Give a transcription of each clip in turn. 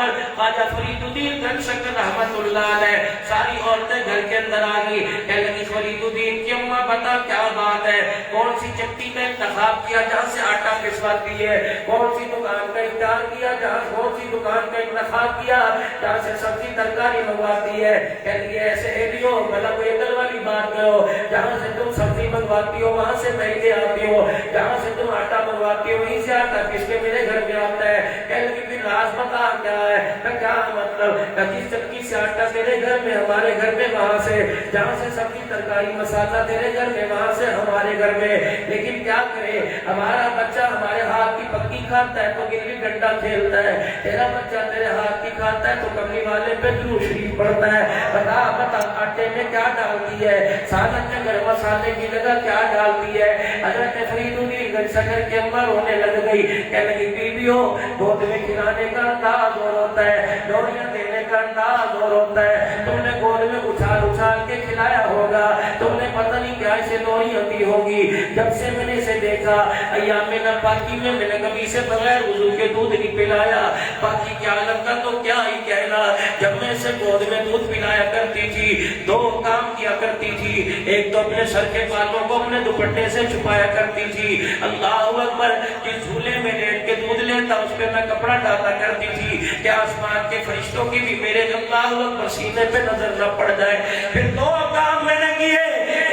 پر خواجہ فرید الدین گنج شکر رحمت اللہ علیہ ساری عورتیں گھر کے اندر آ گئی. کہنے لگی فرید الدین کی اماں بتا کیا بات ہے, کون سی چٹی میں انتخاب کیا جہاں سے آٹا پسواتی ہے, کون سی دکان کا اختیار کیا جہاں, کون سی دکان کا انتخاب کیا جہاں سے سبزی ترکاری منگواتی ہے. کہنے لگی ایسے ایڈیو مطلب ایڈل والی بات کرو, جہاں سے تم سبزی منگواتی ہو وہاں سے میں لے آتی ہو, جہاں سے تم آٹا منگواتی ہو وہیں سے آٹا کس کے میرے گھر میں آتا ہے. کہنے لگی پھر راز بتا کیا ہے, کیا مطلب کس چکی سے آٹا تیرے گھر میں ہمارے گھر میں, وہاں سے جہاں سے سبزی ترکاری مسالہ تیرے گھر میں وہاں سے ہمارے گھر میں. لیکن کیا کرے ہمارا بچہ ہمارے ہاتھ کی پکی کھاتا ہے تو گلی ڈنڈا کھیلتا ہے, تیرا بچہ تیرے ہاتھ کی کھاتا ہے تو کملی والے پہ درود شریف پڑھتا ہے. بتا بتا آٹے میں کیا ڈالتی ہے, سالن میں گرم مسالے کی جگہ کیا ڈالتی ہے. حضرت فرید الدین گنج شکر کی اماں رونے لگ گئی. کہنے لگی بیویوں گود میں کھلانے کا انداز اور ہوتا ہے, ڈوریاں دینے کا انداز اور ہوتا ہے. تم نے گود میں اچھال اچھال کے کھلایا ہوگا, تم نے پتہ نہیں کیا اسے ڈوری ہوتی ہوگی. جب سے میں نے اسے دیکھا ایام ناپاکی میں نے کبھی اسے بغیر وضو کے دودھ نہیں پلایا. باقی کیا لگتا تو کیا ہی کہنا. جب میں اسے گود میں دودھ پلایا کرتی تھی دو کام کیا کرتی تھی, ایک تو اپنے سر کے بالوں کو اپنے دوپٹے سے چھپایا کرتی تھی, اللہ اکبر, جس جھولے میں لیٹ کے دودھ لیتا اس پہ میں کپڑا ڈالا کرتی تھی کہ آسمان کے فرشتوں کی بھی میرے اللہ اکبر سینے پہ نظر نہ پڑ جائے. پھر دو کام میں نے کیے,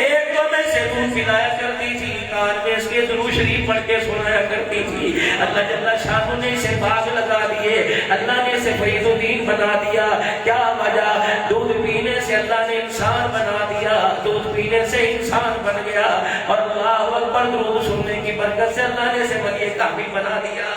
ایک تو میں اسے دودھ پلایا کرتی تھی, کان میں اس کے درود شریف پڑھ کے سنایا کرتی تھی. اللہ جل شانہ نے اسے باغ لگا دیے, اللہ نے اسے فرید الدین بنا دیا. کیا وجہ, دودھ پینے سے اللہ نے انسان بنا دیا, دودھ پینے سے انسان بن گیا. اور اللہ اکبر درود سننے کی برکت سے اللہ نے اسے ولی کامل بنا دیا.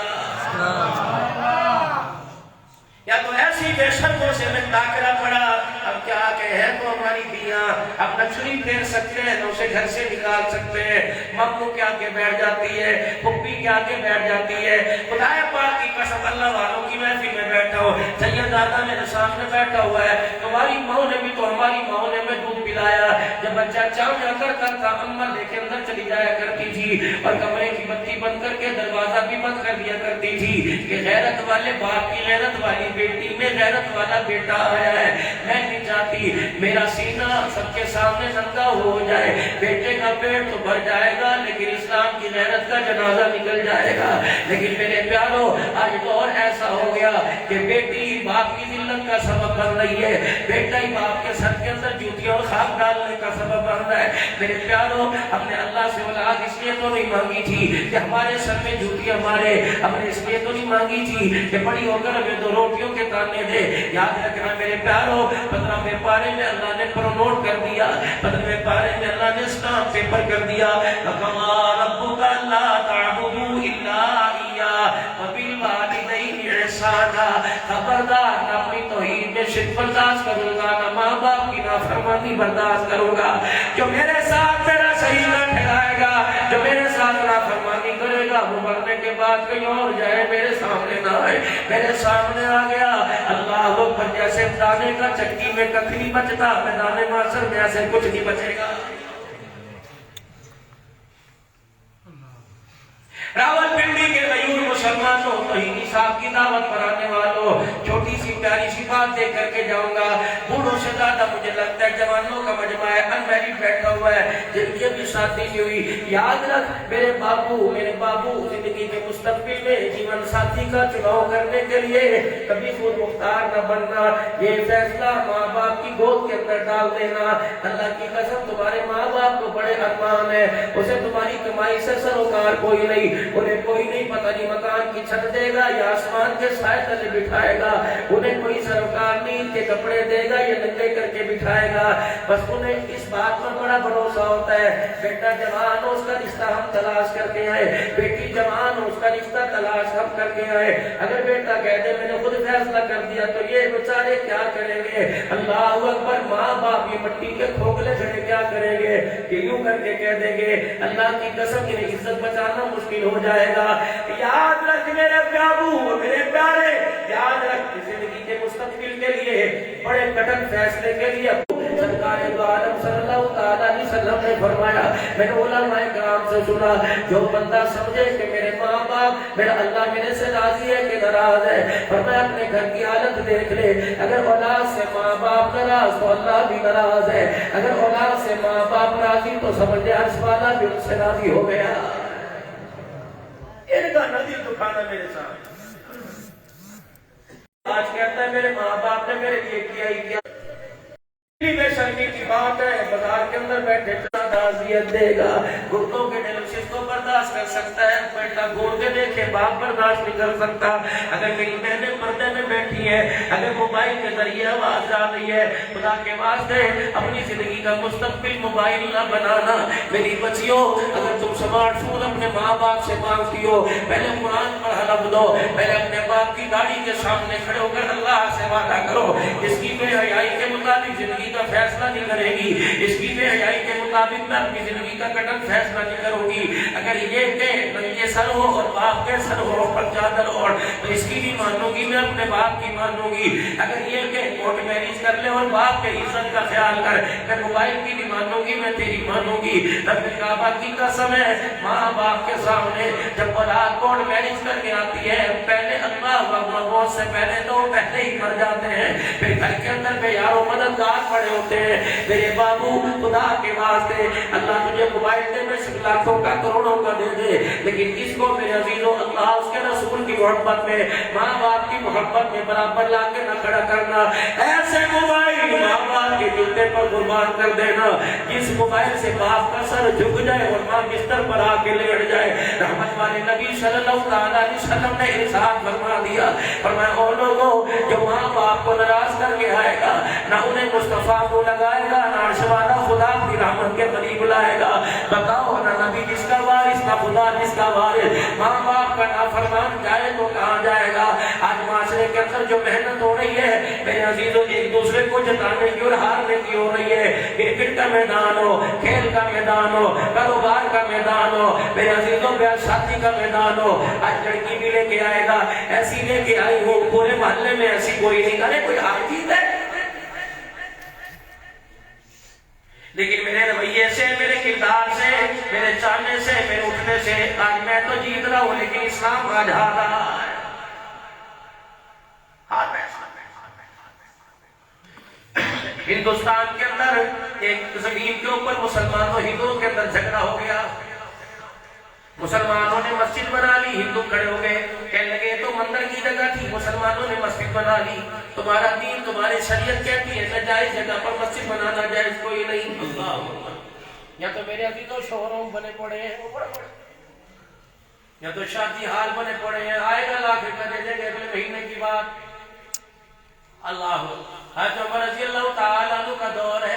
یا تو ایسی بے شرموں سے میں ٹاکرا پڑا. اب کیا کہیں تو ہماری بیاں اب نچڑی پھیر سکتے ہیں تو اسے گھر سے نکال سکتے ہیں. ممو کے آگے بیٹھ جاتی ہے, پھپھی کے آگے بیٹھ جاتی ہے. خدائے پاک کی قسم اللہ والوں کی محفل میں بیٹھا ہو, سید دادا میرے سامنے بیٹھا ہوا ہے, تمہاری ماں نے بھی تو ہماری ماں نے میں دودھ پلایا. جب بچہ چاؤ کرتا تھا اماں لے کے اندر چلی جایا کرتی تھی اور کمرے کی بتی بند کر کے دروازہ بھی بند کر دیا کرتی تھی کہ غیرت والے باپ کی غیرت والی بیٹی میں غیرت والا بیٹا آیا ہے. میں نہیں چاہتی میرا سینہ سب کے سامنے ننگا ہو جائے. بیٹے کا پیٹ تو بھر جائے گا لیکن اسلام کی غیرت کا جنازہ نکل جائے گا. لیکن میرے پیارو آج دور ایسا ہو گیا کہ بیٹی باپ کی ذلت کا سبب بن رہی ہے, بیٹا ہی باپ کے سر کے اندر جوتی اور خاک ڈالنے کا سبب بن رہا ہے. میرے پیارو ہم نے اللہ سے اولاد اس لیے تو نہیں مانگی تھی کہ ہمارے سر میں جوتی ہمارے, ہم نے اس لیے تو نہیں مانگی تھی کہ بڑی ہو کر ہمیں دو روٹیوں کے تانے دے. یاد رکھنا میرے پیارو 15ویں پارے میں اللہ نے پرونوٹ کر دیا, 15ویں پارے میں اللہ نے اسٹامپ پیپر کر دیا, وَقَضَىٰ رَبُّكَ أَلَّا تَعْبُدُوا إِلَّا إِيَّاهُ وَبِالْوَالِدَيْنِ إِحْسَانًا. خبردار نہ اپنی توحید میں شرک برداشت کروں گا, نہ ماں باپ کی نافرمانی برداشت کروں گا. جو میرے ساتھ میرا صحیح نہ ٹھہرائے گا, جو میرے ساتھ نافرمانی کرے گا, وہ مرنے کے بعد کہیں اور جائے, میرے سامنے نہ آئے. میرے سامنے آ گیا اللہ اکبر, جیسے دانے کا چکی میں کچھ نہیں بچتا, میدان محشر میں ایسے کچھ نہیں بچے گا. راول پنڈی کے غیور مسلمانوں, توحیدی صاحب کی دعوت پر آنے والوں, چھوٹی سی پیاری سی بات دے کر کے جاؤں گا. بوڑھوں سے زیادہ مجھے لگتا ہے جوانوں کا مجمع ہے, انمیرڈ بیٹھا ہوا ہے جن کی ابھی شادی نہیں ہوئی. یاد رکھ میرے بابو زندگی کے مستقبل میں جیون ساتھی کا چناؤ کرنے کے لیے کبھی خود مختار نہ بننا. یہ فیصلہ ماں باپ کی گود کے اندر ڈال دینا. اللہ کی قسم تمہارے ماں باپ کو بڑے ارمان ہے, اسے تمہاری کمائی سے سروکار کوئی نہیں, انہیں کوئی نہیں پتہ نہیں مکان کی چھت دے گا یا آسمان کے سائے تلے بٹھائے گا, انہیں کوئی سروکار نہیں کے کپڑے دے گا یا ننگے کر کے بٹھائے گا. بس انہیں اس بات پر بڑا بھروسہ ہوتا ہے بیٹا جوان ہو اس کا رشتہ ہم تلاش کر کے آئے, بیٹی جوان ہو اس کا رشتہ تلاش ہم کر کے آئے. اگر بیٹا کہہ دے میں نے خود فیصلہ کر دیا تو یہ بیچارے کیا کریں گے. اللہ اکبر, ماں باپ یہ مٹی کے کھوکھلے کھڑے کیا کریں گے کہ یوں کر کے کہہ دیں گے اللہ کی قسم انہیں عزت بچانا مشکل ہو جائے گا. یاد رکھ میرے پیابو, میرے پیارے, یاد رکھ زندگی کے مستقبل کے لیے بڑے کٹن فیصلے کے لیے سرکار دو عالم صلی اللہ تعالیٰ علیہ وسلم نے فرمایا، میں نے علماء کرام سے سنا، جو بندہ سمجھے کہ میرے ماں باپ، میرا اللہ میرے سے راضی ہے کہ ناراض ہے، فرمایا اپنے گھر کی حالت دیکھ لے، اگر اولاد سے ماں باپ ناراض تو اللہ بھی ناراض ہے، اگر اولاد سے ماں باپ راضی تو سمجھے عرش والا بھی ان سے راضی ہو گیا۔ ان کا ندی دکھانا میرے ساتھ آج کہتا ہے میرے ماں باپ نے میرے لیے کیا ہی کیا۔ بے شرمی کی بات ہے، بازار کے اندر بیٹھے تعزیت دے گا، گھٹنوں کے ڈیلوسس کو برداشت کر سکتا ہے، بیٹا گھوڑ کے دیکھے باپ برداشت نہیں کر سکتا۔ اگر میری بہنیں پردے میں بیٹھی ہیں، اگر موبائل کے ذریعے آواز آ رہی ہے، خدا کے واسطے اپنی زندگی کا مستقبل موبائل نہ بنانا۔ میری بچیوں، اگر تم سمارٹ فون اپنے ماں باپ سے مانگتی ہو، پہلے قرآن پر حلف دو، پہلے اپنے باپ کی داڑھی کے سامنے کھڑے ہو کر اللہ سے وعدہ کرو، اس کی بے حیائی کے مطابق زندگی کا فیصلہ نہیں کرے گی، اس کی بے حیائی کے مطابق میں اپنی زندگی کا قدم فیصلہ نہیں کروں گی۔ اگر یہ کہ ننگے سر ہو اور باپ کے سر ہو پر چادر اور تو اس کی بھی مانوں گی، میں اپنے باپ کی مانوں گی۔ اگر یہ کہ کورٹ میرج کر لے اور باپ کے عزت کا خیال کر، میں موبائل کی بھی مانوں گی، میں تیری مانوں گی۔ رب کعبہ کی قسم ہے، ماں باپ کے سامنے جب اولاد کورٹ میرج کر کے آتی ہے، پہلے اللہ موت سے پہلے تو پہلے ہی مر جاتے ہیں، پھر گھر کے اندر بے یار و مددگار پڑے ہوتے ہیں۔ میرے بابو، خدا کے واسطے اللہ تجھے موبائل دے میں لاکھوں کا کروڑوں کا دے دے، لیکن اس کو میرے عزیزوں اللہ اس کے رسول کی محبت میں، ماں باپ کی محبت میں برابر لا کے نہ کھڑا کرنا۔ ایسے موبائل ماں باپ کے جوتے پر قربان کر دینا جس موبائل سے باپ کا سر جھک جائے اور ماں بستر پر آ کے لیٹ جائے۔ رحمت والے نبی صلی اللہ علیہ وسلم نے ارشاد فرما دیا، فرمایا او لوگوں، جو ماں باپ کو ناراض کر کے آئے گا، نہ انہیں مصطفیٰ کو لگائے گا، نہ عرش والا خدا کی رحمت کے قریب لائے گا۔ بتاؤ نہ نبی جس کا وارث، نہ خدا جس کا وارث، ماں باپ کا نافرمان جائے تو کہاں جائے گا؟ آج معاشرے کے اندر جو محنت ہو رہی ہے میرے عزیزوں، ایک دوسرے کو جتانے کی اور ہارنے کی ہو رہی ہے۔ کرکٹ کا میدان ہو، کھیل کا میدان ہو، کاروبار کا میدان ہو، میرے عزیزوں بیاہ شادی کا میدان ہو، آج لڑکی بھی لے کے آئے گا، ایسی لے کے آئی ہو، پورے محلے میں ایسی کوئی نہیں کرے، کوئی ہار جیت ہے۔ لیکن میرے رویے سے، میرے کردار سے، میرے چاہنے سے، میرے اٹھنے سے آج میں تو جیت رہا ہوں، لیکن اسلام آج ہار رہا ہے۔ ہندوستان کے اندر ایک زمین کے اوپر مسلمانوں ہندوؤں کے اندر جھگڑا ہو گیا، مسلمانوں نے مسجد بنا لی، ہندو کھڑے ہو گئے، کہنے لگے تو مندر کی جگہ تھی، مسلمانوں نے مسجد بنا لی، تمہارا دین تمہاری شریعت کہتی ہے ناجائز جگہ پر مسجد بنانا جائز کوئی نہیں۔ اللہ، یا تو میرے ابھی تو شو روم بنے پڑے ہیں، یا تو شادی حال بنے پڑے ہیں، آئے گا لاکھ روپے دے دیں گے اگلے مہینے کی بات۔ اللہ، حضرت عمر رضی اللہ تعالیٰ عنہ کا دور ہے،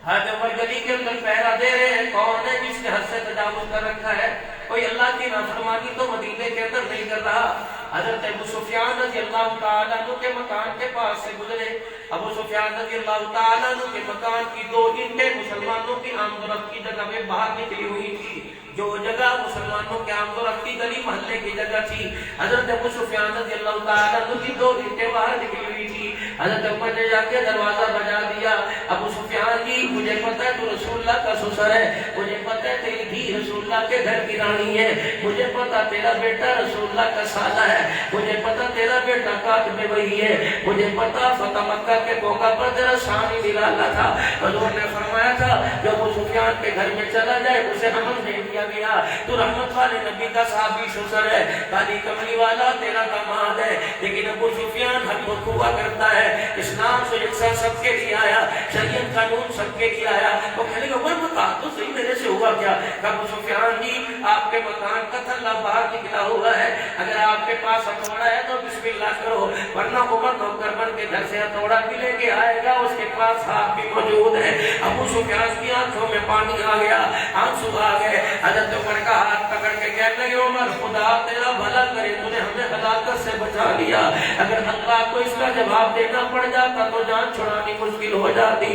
حضرت عمر گلی کے اندر پہرا دے رہے ہیں، کون ہے جس نے حد سے تجاوز کر رکھا ہے؟ کوئی اللہ کی نافرمانی تو مدینے کے اندر نہیں کر رہا۔ حضرت ابو سفیان رضی اللہ تعالیٰ عنہ کے مکان کے پاس سے گزرے، ابو سفیان رضی اللہ تعالیٰ عنہ کے مکان کی 2 اینٹیں مسلمانوں کی آمد و رفت کی جگہ میں باہر نکلی ہوئی تھی، جو جگہ مسلمانوں کے آمد و رفت کی گلی محلے کی جگہ تھی، حضرت ابو سفیان رضی اللہ تعالیٰ عنہ کی 2 اینٹیں باہر نکلی ہوئی تھی۔ حضرت عمر نے جا کے دروازہ بجا دیا، ابو سفیان جی مجھے پتہ ہے تو رسول اللہ کا سسر ہے، مجھے پتہ ہے تیری دھی رسول اللہ کے گھر کی رانی ہے، مجھے پتہ تیرا بیٹا رسول اللہ کا سالہ ہے، مجھے پتہ تیرا بیٹا کاتب میں وہی ہے، مجھے پتہ فتح مکہ کے موقع پر تیرا شان ہی نرالا تھا۔ حضور نے فرمایا تھا جو ابو سفیان کے گھر میں چلا جائے اسے امن دے دیا گیا، تو رحمت والے نبی کا صحابی سسر ہے، کالی کملی والا تیرا داماد ہے۔ لیکن ابو سفیان حق ہوا کرتا ہے، اسلام سے یکساں سب کے لیے آیا، شریعت قانون سب کے لیے آیا۔ وہ کہنے لگے عمر بتا تو صحیح میرے سے ہوا کیا؟ ابو سفیان جی آپ کے مکان کا تھلا باہر نکلا ہوا ہے، اگر آپ کے پاس ہتھوڑا ہے تو بسم اللہ کرو، ورنہ عمر نوکر بن کے گھر سے ہتھوڑا بھی لے کے آئے گا، اس کے پاس ہاتھ بھی موجود ہے۔ ابو سفیان کی آنکھوں میں پانی آ گیا، آنسو آ گئے۔ حضرت عمر کا ہاتھ پکڑ کے کہنے لگے عمر خدا تیرا بھلا کرے، تو نے ہمیں ہلاکت سے بچا لیا، اگر اللہ کو اس کا جواب دینا پڑ جاتا تو جان چھڑانی مشکل ہو جاتی۔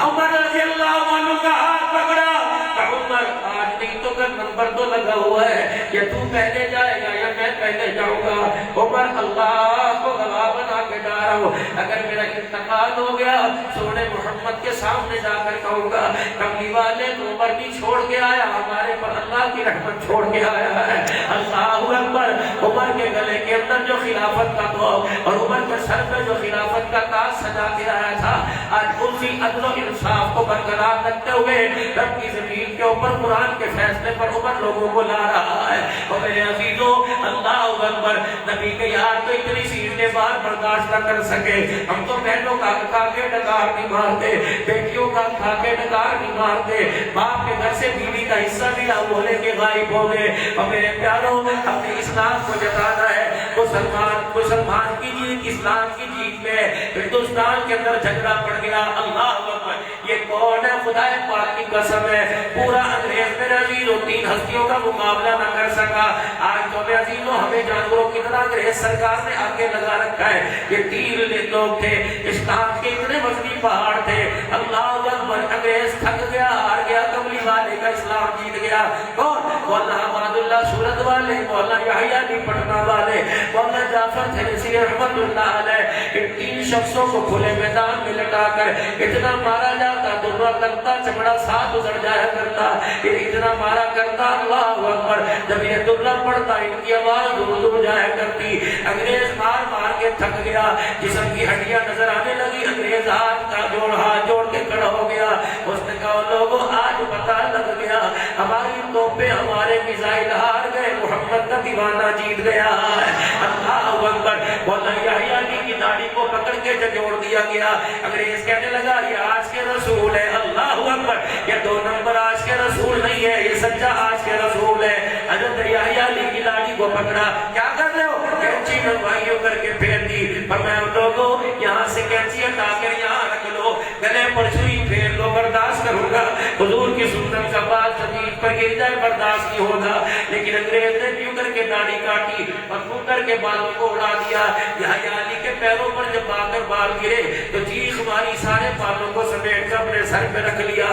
عمر رضی اللہ عنہ کا ہاتھ پکڑا، عمر آج نہیں تو کل نمبر 2 لگا ہوا ہے، یا تو پہلے جائے گا یا میں پہلے جاؤں گا۔ عمر اللہ کو گواہ بنا کے جا رہا ہوں، اگر میرا انتقال ہو گیا سونے محمد کے سامنے جا کر کہوں گا کملی والے تو عمر بھی چھوڑ کے آیا، ہمارے پر اللہ کی رحمت چھوڑ کے آیا ہے۔ اللہ اکبر۔ عمر کے گلے کے اندر جو خلافت کا تو اور عمر کے سر پہ جو خلافت کا تاج سجا کے آیا تھا، آج اسی عدل و انصاف کو برقرار رکھتے ہوئے رب کی زمین کے اوپر قرآن کے فیصلے پر عمر لوگوں کو لا رہا ہے۔ اور میرے عزیزوں اللہ اکبر، نبی کے یار تو اتنی سیٹیں بار برداشت نہ کر سکے، ہم تو بہنوں کا کھا کے ڈگار نہیں مارتے، بیٹیوں کا کھا کے ڈگار نہیں مارتے، باپ کے گھر سے بیوی کا حصہ بھی نہ بولے کے غائب ہو گئے۔ اور میرے پیاروں اپنے اسلام کو جتانا ہے، مسلمان کی جیت اسلام کی جیت میں ہندوستان کے اندر جھگڑا پڑ گیا۔ اللہ اکبر، یہ کون ہے؟ خدا پاک کی قسم ہے، پورا انگریز میرے عزیزوں 3 ہستیوں کا مقابلہ نہ کر سکا۔ آج تو میرے عزیزوں ہمیں جانوروں کی طرح انگریز سرکار نے آگے لگا رکھا ہے۔ یہ 3 لوگ تھے، اسلام کے اتنے وزنی پہاڑ تھے۔ اللہ اکبر، انگریز تھک گیا، ہار گیا، کملی والے کا اسلام جیت گیا۔ کون؟ مولانا احمد اللہ سورت والے، مولانا یحییٰ علی پٹنہ والے، مولانا جعفر تھیریسی رحمت اللہ علیہ۔ ان 3 شخصوں کو کھلے میدان میں لٹا کر اتنا مارا جاتا، درہ لگتا، چمڑا ساتھ اتر جایا کرتا، اتنا مارا کرتا۔ اللہ اکبر، جب یہ درہ پڑتا ان کی آواز دور دور جایا کرتی۔ انگریز مار مار کے تھک گیا، جسم کی ہڈیاں نظر آنے لگی۔ انگریز ہاتھ جوڑ کے کھڑا ہو گیا۔ اس نے کہا لوگوں آج پتہ لگ گیا، ہماری توپیں ہمارے میزائل ہار گئے، محمد کا دیوانہ جیت گیا ہے۔ اللہ اکبر، مولانا یحییٰ علی کی داڑھی کو پکڑ کے جھنجھوڑ دیا گیا۔ انگریز کہنے لگا یہ آج کے رسول ہے۔ اللہ اکبر، یہ 2 نمبر آج کے رسول نہیں ہے، یہ سچا آج کے رسول ہے۔ حضرت یحییٰ علی کی داڑھی کو پکڑا، کیا کر رہے ہو؟ کینچی نوائیوں کر کے پھیر دی۔ پر میں لوگوں یہاں سے کینچی ہٹا کر یہاں رکھ لو، گلے پر سوئی پھیر لو، برداشت کروں گا۔ حضور کی سنت کا بال زمین پر گر جائے برداشت نہیں ہوگا۔ لیکن انگریز نے یوں کر کے داڑھی کاٹی اور یوں کر کے بالوں کو اڑا دیا۔ یحییٰ علی کے پیروں پر جب آ کر بال گرے تو چیخ ماری، سارے بالوں کو سمیٹ کر اپنے سر پہ رکھ لیا،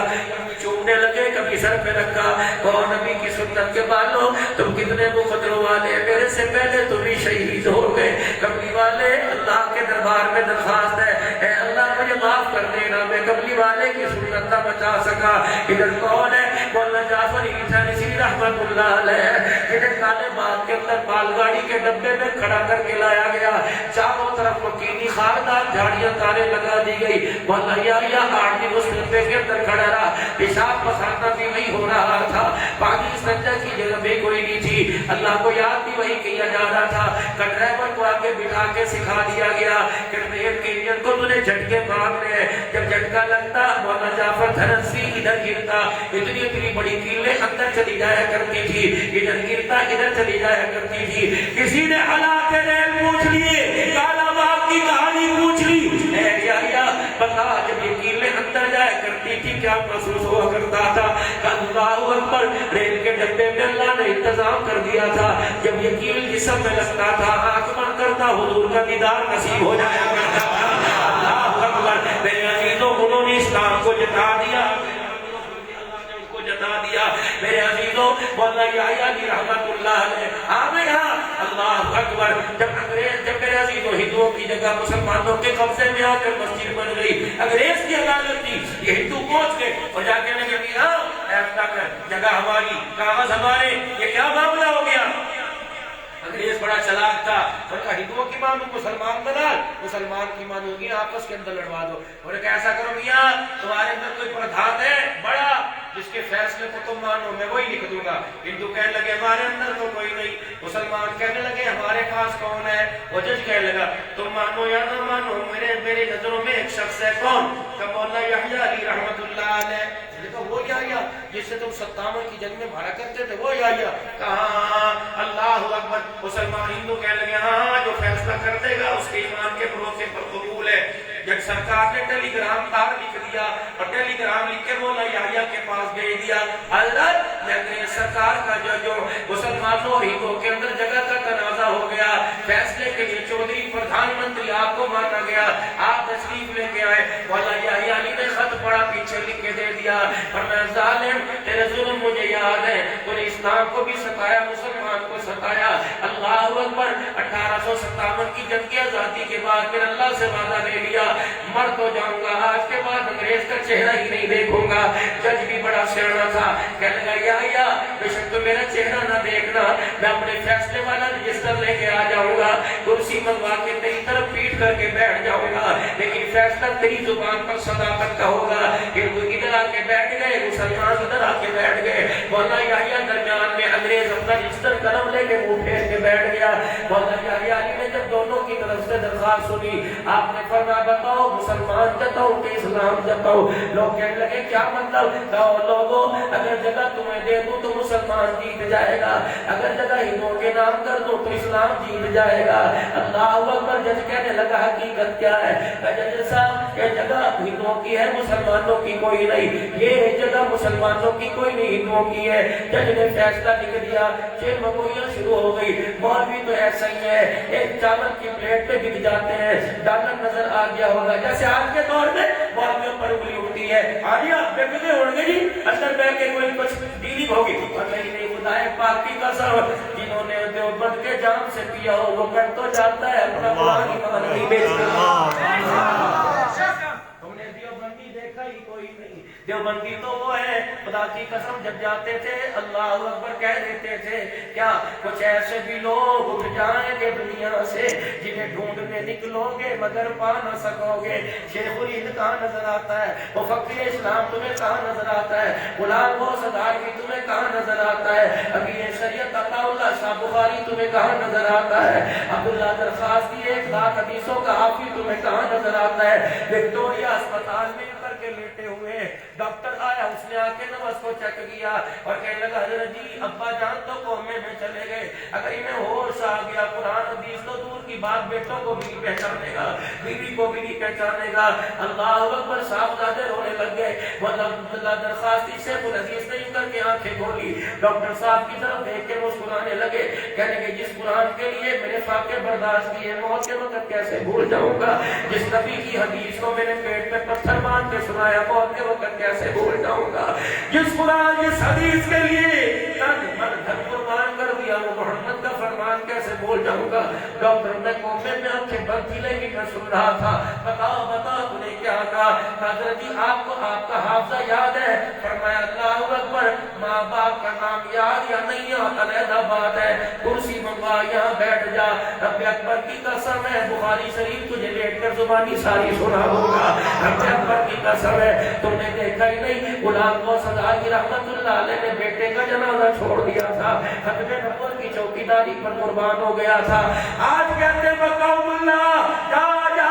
چومنے لگے، کبھی سر پہ رکھا۔ اور نبی کی سنت کے بالوں تم کتنے مقدروں والے، میرے سے پہلے تم بھی شہید ہو گئے۔ کملی والے اللہ کے دربار میں درخواست ہے، اے اللہ مجھے معاف کر دینا، میں کملی والے کی سنت نہ بچا سکا۔ ادھر کون ہے؟ مولانا جعفر تھیریسی رحمت اللہ علیہ، جنہیں کالے باغ کے اندر بال گاڑی کے ڈبے میں کھڑا کر کے لایا گیا، چاروں طرف مکینی خاردار جھاڑیاں تارے لگا دی گئی۔ مولانا یحییٰ 8 دن اس ڈبے کے اندر کھڑا رہا، پیشاب پسانا بھی وہی ہو رہا تھا، پانی استنجا کی جگہ بھی کوئی نہیں تھی، اللہ کو یاد بھی وہی کیا جا رہا تھا۔ ڈرائیور کو آگے بٹھا کے سکھا دیا گیا کہ ٹرین کے انجن کو تُو نے جھٹکے مارنے ہیں، جب جھٹکا لگتا مولانا جعفر تھیریسی ادھر گرتا، اتنی بڑی کیلیں اندر چلی جایا کرتی تھی، ادھر گرتا ادھر چلی جایا کرتی تھی۔ کسی نے حالات ریل پوچھ لیے، کالا باغ کی کہانی پوچھ لی، اے یحییٰ بتا جب یہ کیلیں اندر جایا کرتی تھی کیا محسوس ہوا کرتا تھا؟ اللہ اکبر، ریل کے ڈبے میں اللہ نے انتظام کر دیا تھا، جب یہ کیل جسم میں لگتا تھا آنکھ بند کرتا حضور کا دیدار نصیب ہو جایا کرتا تھا۔ اللہ اکبر، میرے عزیزوں انہوں نے اسلام کو جتا دیا، جتا دیا۔ میرے عزیزوں مولانا یحییٰ علی رحمت اللہ علیہ آمین۔ اللہ اکبر، جب میرے عزیزوں ہندوؤں کی جگہ مسلمانوں کے قبضے میں آ کر مسجد بن گئی، انگریز کی عدالت تھی، یہ ہندو پہنچ گئے اور جا کے لگے کہ ہاں ایسا کر، جگہ ہماری، کاغذ ہمارے، یہ کیا معاملہ ہو گیا؟ انگریز بڑا چلاک تھا، اور کہا ہندوؤں کی مانو مسلمان دلال، مسلمان کی مانو گی آپس کے اندر لڑوا دو۔ اور کہ ایسا کرو میاں تمہارے اندر کوئی پردھان ہے بڑا جس کے فیصلے کو تم مانو، میں وہی لکھ دوں گا۔ ہندو کہنے لگے ہمارے اندر تو کوئی نہیں، مسلمان کہنے لگے ہمارے پاس کون ہے؟ وہ جج کہنے لگا تم مانو یا نہ مانو میرے نظروں میں ایک شخص ہے، کون؟ کہ مولانا یحییٰ علی رحمت اللہ علیہ۔ وہ یحییٰ جس سے تم 57 کی جنگ میں بھاڑا کرتے تھے، وہ یحییٰ؟ کہاں؟ اللہ اکبر، مسلمان ہندو کہنے لگے ہاں جو فیصلہ کر دے گا اس کے ایمان کے بھروسے پر قبول ہے۔ جب سرکار نے ٹیلی گرام تار لکھ دیا اور ٹیلی گرام لکھ کے مولانا یحییٰ کے پاس بھیج دیا، حضرت انگریز سرکار کا جو مسلمانوں اور ہندوؤں کے اندر جگہ کا تنازع ہو گیا، فیصلے کے لیے چودھری پردھان منتری آپ کو مانا گیا، آپ تشریف لے کے آئے، مولانا یحییٰ علی نے خط پڑھا، پیچھے لکھ کے دے دیا۔ فرمایا ظالم تیرے ظلم مجھے یاد ہے، تو نے اسلام کو بھی ستایا، مسلمان کو ستایا۔ اللہ اکبر۔ 1857 کی جنگ آزادی کے بعد پھر اللہ سے وعدہ لے لیا مر تو جاؤں گا، آج کے بعد انگریز کا چہرہ ہی نہیں دیکھوں گا۔ جج بھی بڑا سیانا تھا، کہنے لگا یا بے شک تو میرا چہرہ نہ دیکھنا، میں اپنے فیصلے والا رجسٹر لے کے آ جاؤں گا، کرسی منگوا کے تیری طرف پیٹ کر کے بیٹھ جاؤں گا، لیکن فیصلہ تیری زبان پر صداقت کا ہوگا۔ پھر وہ ادھر آ کے بیٹھ گئے، مسلمان ادھر آ کے بیٹھ گئے، مولانا یحییٰ درمیان میں انگریز اپنا رجسٹر قلم لے کے منہ پھیر کے بیٹھ گیا۔ مولانا یحییٰ علی نے جب دونوں کی طرف سے درخواست سنی، آپ نے فرمایا بتاؤ مسلمان جتاؤ کہ اسلام جتاؤ؟ لوگ کہنے لگے کیا مطلب؟ کہو لوگوں اگر جگہ تمہیں دے دوں تو مسلمان جیت جائے گا، اگر جگہ ہندوؤں کے نام کر دوں تو اسلام جیت جائے گا۔ اللہ اکبر۔ جج کہنے لگا حقیقت کیا ہے؟ جج صاحب یہ جگہ ہندوؤں کی ہے، مسلمانوں کی کوئی نہیں، یہ جگہ مسلمانوں کی کوئی نہیں، ہندوؤں کی ہے۔ جج نے فیصلہ لکھ دیا، شیر مگوئیاں شروع ہو گئی۔ مولوی تو ایسا ہی ہے، ایک چاول کی پلیٹ پہ بک جاتے ہیں، ڈالر نظر آ گیا ہوگا، جیسے آج کے دور میں مولویوں پر انگلی اٹھتی ہے، آجی آپ بکتے ہوں گے جی اندر بیٹھ کے کوئی کچھ ڈیلنگ ہوگی، اور نہیں خدا خدائے پاک کی قسم جنہوں نے دیوبند کے جام سے پیا ہو وہ کر تو جاتا ہے اپنا قرآن ایمان نہیں بیچتا۔ تم نے دیوبندی دیکھا ہی کوئی نہیں، دیوبندی تو وہ ہے خدا کی قسم جب جاتے تھے اللہ اکبر کہہ دیتے تھے کیا کچھ ایسے بھی لوگ اٹھ جائیں گے دنیا سے جنہیں ڈھونڈنے نکلو گے مگر پا نہ سکو گے۔ شیخ الہند کہاں نظر آتا ہے؟ مفکر اسلام تمہیں کہاں نظر آتا ہے؟ غلام غوث ادائی تمہیں کہاں نظر آتا ہے؟ ابھی شریعت عطا اللہ شاہ بخاری تمہیں کہاں نظر آتا ہے؟ عبداللہ درخواستی 1,00,000 حدیثوں کا حافظ تمہیں کہاں نظر آتا ہے؟ وکٹوریا اسپتال میں کر کے لیٹے ہوئے ڈاکٹر آیا، اس نے آ کے نبض کو چیک کیا اور کہنے لگا حضرت جی ابا جان تو کومے میں چلے گئے، اگر انہیں ہوش آ گیا قرآن حدیث تو دور کی بات بیٹوں کو بھی پہچانے گا، بیوی کو بھی نہیں پہچانے گا۔ اللہ اکبر صاحبزادے رونے لگ گئے۔ عبداللہ درخواستی سے العزیز نے کر کے آنکھیں کھولی، ڈاکٹر صاحب کی طرف دیکھ کے مسکرانے لگے، کہنے کہ جس قرآن کے لیے میرے فاقے برداشت کیے موت کے وقت کیسے بھول جاؤں گا، جس نبی کی حدیث کو میرے پیٹ پہ پتھر مان کے سنایا موت کے وقت کیسے بھول جاؤں گا، جس قرآن جس حدیث کے لیے تن من دھن قربان کر دیا وہ محمد کا فرمان کیسے بھول جاؤں گا۔ ڈاکٹر میں کومے میں آنکھیں بند تھی لیکن میں سن رہا تھا، بتاؤ بتاؤ تو نے کیا کہا؟ حضرت جی آپ کو آپ کا حافظہ یاد ہے؟ فرمایا اللہ اکبر، ماں باپ کا نام یاد یا نہیں یاد علیحدہ بات ہے، کرسی منگوا یہاں بیٹھ جا، رب اکبر کی قسم ہے بخاری شریف تجھے لیٹ کر زبانی ساری سنا ہوگا، رب اکبر کی قسم ہے تم نے دیکھا ہی نہیں غلام غوث ادائی رحمت اللہ علیہ نے بیٹے کا جنازہ چھوڑ دیا تھا، ختم نبوت کی چوکیداری پر قربان ہو گیا تھا۔ آج کہتے ہیں قوم اللہ جا جا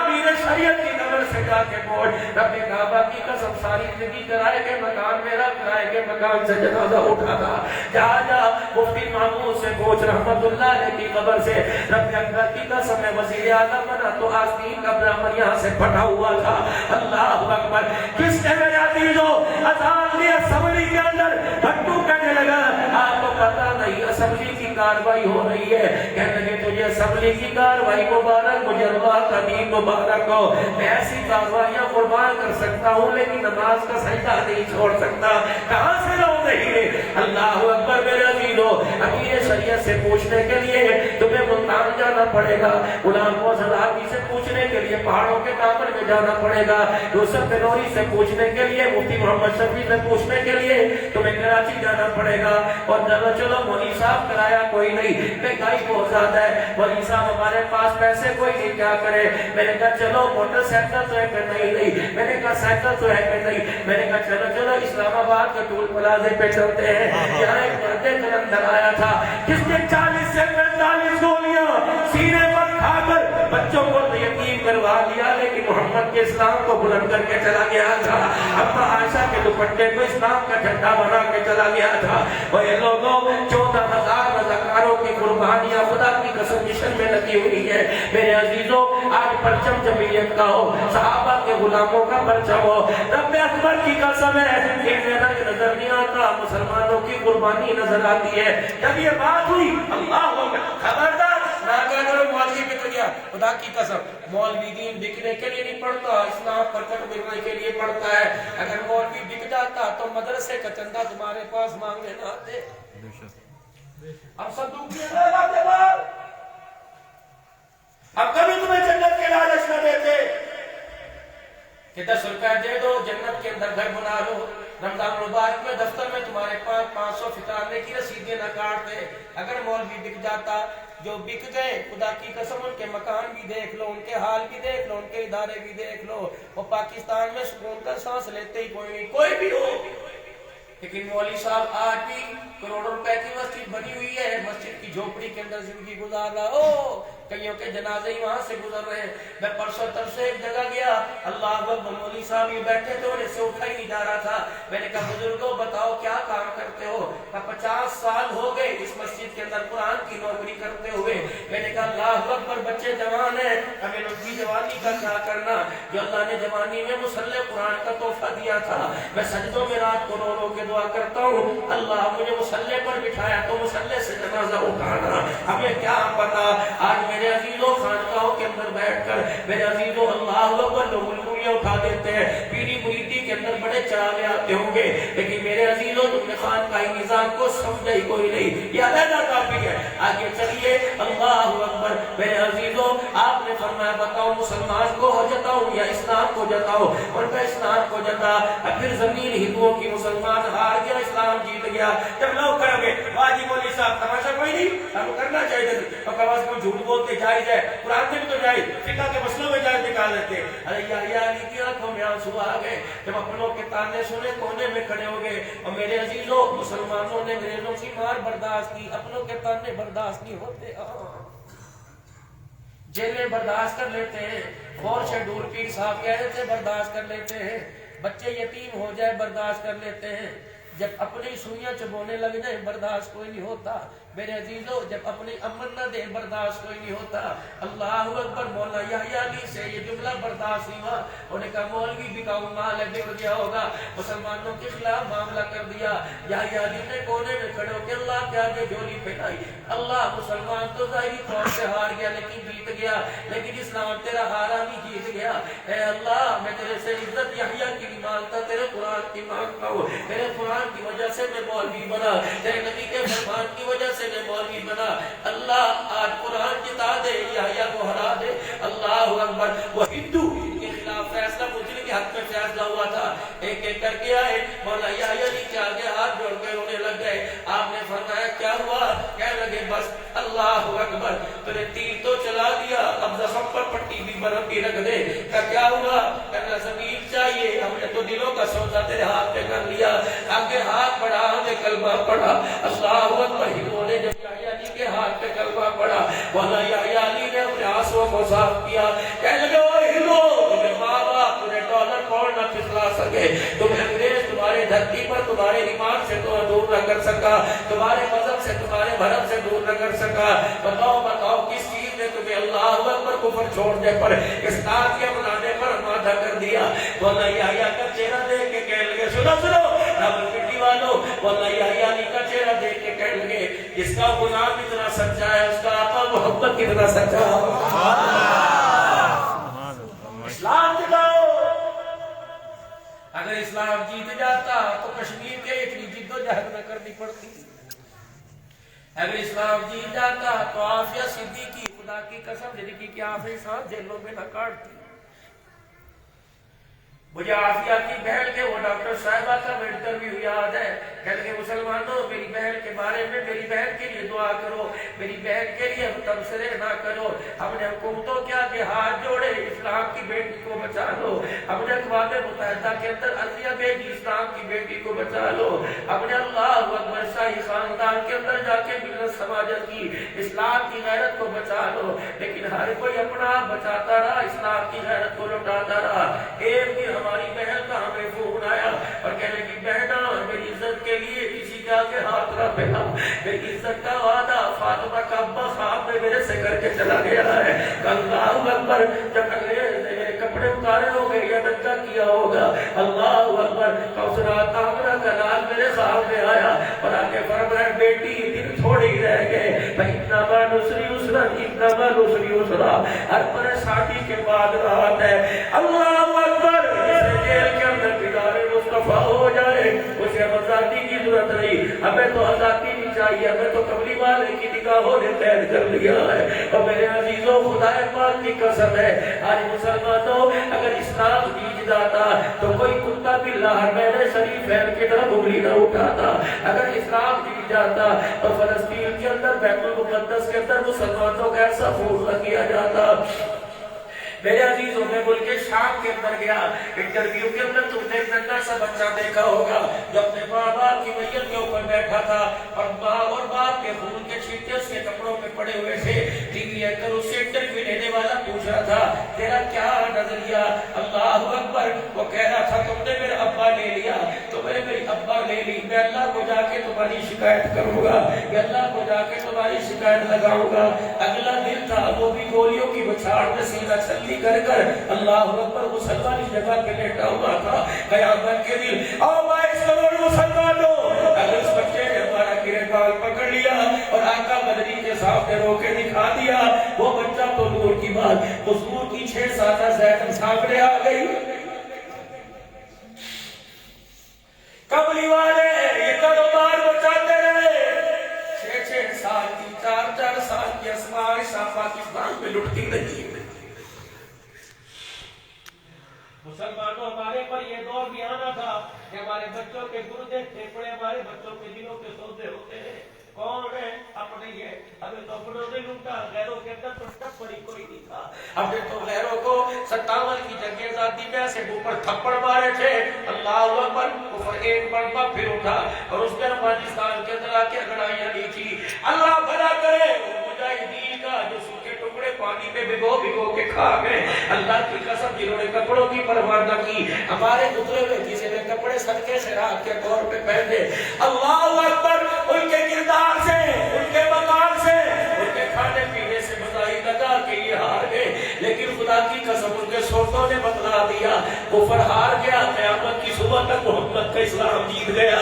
امیر شریعت کی قبر سے جا کے پہنچ، رب کعبہ کی قسم ساری زندگی کرائے کے مکان میرا کرائے کے مکان سے جنازہ اٹھا تھا، جا جا مفتی محمود سے پوچھ رحمت اللہ علیہ کی قبر سے، رب اکبر کی قسم ہے وزیر اعظم بنا تو آستین کا برامر یہاں سے پھٹا ہوا تھا۔ اللہ اکبر، کس نے میرے عزیزو اذان دی اسمبلی کے اندر بھٹو کہنے لگا آپ کو پتہ نہیں اسمبلی کی کاروائی ہو رہی ہے، کہنے لگے تجھے اسمبلی کی کاروائی مبارک، مجھے اللہ کا دین مبارک ہو، میں ایسی کاروائیاں قربان کر سکتا ہوں لیکن نماز کا سجدہ نہیں چھوڑ سکتا، کہاں سے لوگ نہیں؟ اللہ اکبر میرے عزیزو، امیر شریعت سے پوچھنے کے لیے تمہیں ملتان جانا پڑے گا، غلام غوث ادائی سے پوچھنے کے لیے پہاڑوں کے دامن میں جانا پڑے گا، یوسف بنوری سے پوچھنے کے لیے مفتی محمد شفیع سے پوچھنے کے لیے تمہیں کراچی جانا پڑے گا، اور چلو مولوی صاحب کرایا کوئی نہیں، مہنگائی بہت زیادہ ہے، مولوی صاحب ہمارے پاس پیسے کوئی نہیں کیا کرے؟ میں نے کہا چلو موٹر سائیکل تو ہے کہ نہیں، میں نے کہا سائیکل تو ہے کہ نہیں، میں نے کہا چلو اسلام آباد کے ٹول پلازے پہ چلتے ہیں، یہاں ایک مرد کلندر آیا تھا جس نے 40 سے 45 گولیاں سینے پر کھا کر بچوں کو یتیم کروا لیا لیکن محمد کے اسلام کو بلند کر کے چلا گیا تھا، اپنا عائشہ کے دوپٹے کو اسلام کا جھنڈا بنا کے چلا گیا تھا۔ اور یہ لوگوں 14,000 رضاکاروں کی قربانیاں خدا کی قسم مشن میں لگی ہوئی ہے۔ میرے عزیزوں آج پرچم جمعیت کا ہو، صحابہ کے غلاموں کا پرچم ہو، رب اکبر کی قسم ہے انہیں رنگ نظر نہیں آتا، مسلمانوں کی قربانی نظر آتی ہے۔ جب یہ بات ہوئی اللہ خبردار نہ کہا کرو مولوی بک گیا، خدا کی قسم مولوی دین بکنے کے لیے نہیں پڑھتا، اسلام پرکٹ ملنے کے لیے پڑھتا ہے۔ اگر مولوی بک جاتا تو مدرسے کا چندہ تمہارے پاس مانگنے نہ آتے۔ اب صندوق میں لاتے بار، اب کبھی تمہیں جنت کے لالچ نہ دیتے کہ 10 روپے دے دو جنت کے اندر گھر بنا لو، رمضان مبارک میں دفتر میں تمہارے پاس 500 فطرانے کی رسیدیں نہ کاٹتے۔ اگر مولوی بک جاتا، جو بک گئے خدا کی قسم ان کے مکان بھی دیکھ لو، ان کے حال بھی دیکھ لو، ان کے ادارے بھی دیکھ لو، وہ پاکستان میں سکون کا سانس لیتے ہی کوئی نہیں، کوئی بھی ہو۔ لیکن مولوی صاحب آج بھی کروڑوں روپے کی مسجد بنی ہوئی ہے، مسجد کی جھوپڑی کے اندر زندگی گزار رہا ہو، کئیوں کے جنازے ہی وہاں سے گزر رہے ہیں۔ میں پرسوں سے ایک جگہ گیا، اللہ اکبر، مولوی صاحب یہ بیٹھے تھے، انہیں سے اٹھا ہی نہیں جا رہا تھا۔ میں نے کہا بزرگوں بتاؤ کیا کام کرتے ہو؟ کہا 50 سال ہو گئے اس مسجد کے اندر قرآن کی نوکری کرتے ہوئے۔ میں نے کہا اللہ اکبر، بچے جوان ہیں، ہمیں ان کی جوانی کا کیا کرنا؟ جو اللہ نے جوانی میں مصلی قرآن کا تحفہ دیا تھا، میں سجدوں میں رات کو رو رو کے دعا کرتا ہوں، اللہ مجھے مصلی پر بٹھایا تو مصلی سے جنازہ اٹھانا۔ ہمیں کیا پتا آج میرے عزیزوں خانقاہوں کے اندر بیٹھ کر میرے عزیزوں اللہ اکبر لوگ انگلیاں اٹھا دیتے ہیں، پیری مریدی کے اندر بڑے چراغے آتے ہوں گے، لیکن میرے عزیزوں تم نے خانقاہی نظام کو سمجھا ہی کوئی نہیں، یہ علیحدہ ٹاپک ہے۔ آگے چلیے، اللہ اکبر، میرے عزیزوں آپ نے فرمایا بتاؤ مسلمان کو ہو جتاؤں یا اسلام کو جتاؤ؟ ان کا اسلام کو جتا۔ اب پھر زمین ہندوؤں کی مسلمان ہار گیا، اسلام جیت گیا۔ جب لوگ کہیں گے واجی مولوی صاحب تماشا کوئی نہیں، ہم کو کرنا چاہیے تھا، اور کبھی کوئی جھوٹ بولتے جائز ہے، قرآن میں بھی تو جائز، فقہ کے مسئلوں میں جائز نکال لیتے۔ ارے یا علی کی آنکھوں میں آنسو آ گئے جب اپنوں کے تانے سنے، کونے میں کھڑے ہو گئے۔ اور میرے عزیزوں مسلمانوں نے انگریزوں کی مار برداشت کی، اپنوں کے تانے برداشت نہیں ہوتے۔ جیلیں برداشت کر لیتے ہیں، فور شیڈول پیر صاحب کہہ رہے تھے برداشت کر لیتے ہیں، بچے یتیم ہو جائے برداشت کر لیتے ہیں، جب اپنی سوئیاں چبونے لگ جائے برداشت کوئی نہیں ہوتا۔ میرے عزیزوں جب اپنی امن نہ دے برداشت کوئی نہیں ہوتا۔ اللہ اکبر، مولا یحییٰ علی سے یہ جملہ برداشت نہیں ہوا، انہوں نے کہا مولوی بکاؤ مال ہے، بک گیا ہوگا، مسلمانوں کے خلاف معاملہ کر دیا۔ یحییٰ علی نے کونے میں کھڑے ہو کے اللہ کے آگے جھولی پھیلائی، اللہ مسلمان تو ظاہری طور سے ہار گیا لیکن جیت گیا، لیکن اسلام تیرا ہارا نہیں جیت گیا۔ اے اللہ میں تیرے سے عزت یحییٰ کی نہیں مانگتا، تیرے قرآن کی مانگتا ہوں، تیرے قرآن کی وجہ سے میں مولوی بنا، تیرے نبی کے فرمان کی وجہ سے میں مولوی بنا۔ اللہ آج قرآن جتا دے، یحییٰ کو ہرا دے۔ اللہ اکبر، وہ ہندو کے خلاف فیصلہ مجرم کے حق میں فیصلہ ہوا تھا، ایک ایک کر کے آئے، مولا یحییٰ علی کے آگے ہاتھ جوڑ کے رونے لگ گئے۔ آپ نے فرمایا کیا ہوا؟ کہنے لگے بس اللہ اکبر، تو نے تیر تو چلا دیا، اب زخم پر پٹی بھی برف کی رکھ دے۔ کیا ہوا؟ کہنا زمین چاہیے، ہم نے تو دلوں کا سودا تیرے ہاتھ پہ کر لیا، آگے ہاتھ بڑھا، ہمیں کلمہ پڑھا۔ اللہ اکبر، ہندوؤں نے جب یحییٰ علی کے ہاتھ پہ کلمہ پڑھا، مولا یحییٰ علی نے اپنے آنسوؤں کو صاف کیا، کہنے لگے اوہ ہندو، تمہیں ماں باپ تمہیں ڈالر کون نہ پھسلا سکے، تمہیں انگریز تمہارے دھرتی پر تمہارے ایمان سے تو دور نہ کر سکا، تمہارے مذہب سے تمہارے بھرم سے دور نہ کر سکا۔ بتاؤ بتاؤ کس چیز نے تمہیں اللہ اکبر کفر چھوڑنے پر، اسلام کے اپنانے پر آمادہ کر دیا؟ مولا یحییٰ کا چہرہ دیکھ کے کہنے لگے سنو سنو راولپنڈی والوں، مولا یحییٰ علی کا چہرہ دیکھ کے کہنے لگے جس کا غلام اتنا سچا ہے اس کا آقا محمد کتنا سچا ہے۔ اسلام جتاؤ۔ اگر اسلام جیت جاتا تو کشمیر کے اتنی جد و جہد نہ کرنی پڑتی، اگر اسلام جیت جاتا تو عافیہ صدیقی خدا کی قسم زندگی کی آخری سانس جیلوں میں نہ کاٹتی۔ مجھے عافیہ کی بہن کے وہ ڈاکٹر صاحبہ کا انٹرویو یاد ہے، کہتے ہیں مسلمانوں میری بہن کے بارے میں میری بہن کے لیے دعا کرو، میری بہن کے لیے تبصرے نہ کرو، ہم نے حکومتوں کے آگے ہاتھ جوڑے اسلام کی بیٹی کو بچا لو، ہم نے اقوام متحدہ کے اندر عرضیہ بھیجی اسلام کی بیٹی کو بچا لو، ہم نے اللہ اکبر شاہی خاندان کے اندر جا کے ملت سماجت کی اسلام کی غیرت کو بچا لو، لیکن ہر کوئی اپنا آپ بچاتا رہا، اسلام کی غیرت کو لوٹاتا رہا۔ ایک دن ہماری بہن کا ہمیں فون آیا اور کہنے کی بہنا میری عزت کے لیے کسی کے آگے ہاتھ نہ پھیلاؤ، میری عزت کا وعدہ فاطمہ کا ابا خواب میں میرے سے کر کے چلا گیا ہے۔ اللہ اکبر، جب میرے کپڑے اتارے ہو گئے یا ننگا کیا ہوگا، اللہ اکبر، کوثرہ طاہرہ کا نام میرے خواب میں آیا اور آگے فرمایا بیٹی دن تھوڑے ہی رہ گئے، فَإِنَّمَا نُصْرِ يُسْرًا انما العسر یسرا، ہر پریشانی کے بعد راحت ہے۔ اللہ اکبر، اسے جیل کے اندر دیدار مصطفیٰ ہو جائے، اسے آزادی کی ضرورت نہیں، ہمیں تو آزادی نہیں چاہیے، ہمیں تو کملی والے کی نگاہوں نے قید کر لیا ہے۔ اور میرے عزیزوں، خدا پاک کی قسم ہے، آج مسلمانوں اگر اسلام جیت جاتا تو کوئی کتا بلا حرمین شریفین کی طرف انگلی نہ اٹھاتا۔ اگر اسلام جیت جاتا تو فلسطین کے اندر بیت المقدس کے اندر مسلمانوں کا ایسا خون نہ کیا جاتا۔ میرے عزیزوں، میں ملک شام کے اندر گیا، انٹرویو کے اندر تم نے ایک ننھا سا بچہ دیکھا ہوگا جو اپنے ماں باپ کی میت کے اوپر بیٹھا تھا اور ماں اور باپ کے خون کے چھینٹے اس کے کپڑوں پہ پڑے ہوئے تھے۔ ٹی وی اینکر اس سے انٹرویو لینے والا پوچھ رہا تھا تیرا کیا نظریہ؟ اللہ اکبر، وہ کہہ رہا تھا تم نے میرا ابا لے لیا، تم نے میری ابا لے لی، میں اللہ کو جا کے تمہاری شکایت کروں گا، میں اللہ کو جا کے تمہاری شکایت لگاؤں گا۔ اگلا دن تھا، وہ بھی گولیوں کی بچھاڑ میں سینہ چھلنی کر کر اللہ اکبر مسلمان اس جگہ پہ لیٹا ہوا تھا۔ قیامت کے دن او بائیس کروڑ مسلمانوں، اگر اس بچے نے ہمارا گرفتار پکڑ لیا اور آقا مدنی کے سامنے رو کے دکھا دیا، وہ بچہ تو دور کی بات، حضور کی 6 سالہ زینب سامنے آ گئی۔ کملی والے یہ کاروبار بچاتے رہے، 6 سال کی 4 سال کی اسماء عائشہ پاکستان میں لٹتی رہی۔ مسلمانوں، ہمارے پر یہ دور بھی آنا تھا کہ ہمارے بچوں کے گردے پھیپڑے ہمارے بچوں کے دلوں کے سودے ہوتے ہیں۔ کون ہے؟ اپنے یہ ہمیں تو اپنوں نے لوٹا، غیروں کے اندر تو ٹپڑی کوئی نہیں تھا۔ ہم نے تو غیروں کو 57 کی جنگ آزادی میں سے اوپر تھپڑ مارے تھے۔ اللہ اکبر، اوپر ایک مرتبہ پھر اٹھا اور اس نے افغانستان کے اندر آ کے لڑائیاں لی تھی۔ اللہ بھلا کرے مجاہدین کا جو سوکھے ٹکڑے پانی میں بھگو کے کھا گئے، اللہ کی قسم جنہوں نے کپڑوں کی پرواہ نہ کی، ہمارے اترے ہوئے کسی نے کپڑے صدقے خیرات کے طور پہ پہنے۔ اللہ اکبر، ان کے کردار سے، ان کے مقام سے، ان کے کھانے پینے سے بظاہر لگا کہ یہ ہار گئے، لیکن خدا کی قسم ان کے سوٹوں نے بتلا دیا کفر ہار گیا۔ قیامت کی صبح تک محمد کا اسلام جیت گیا۔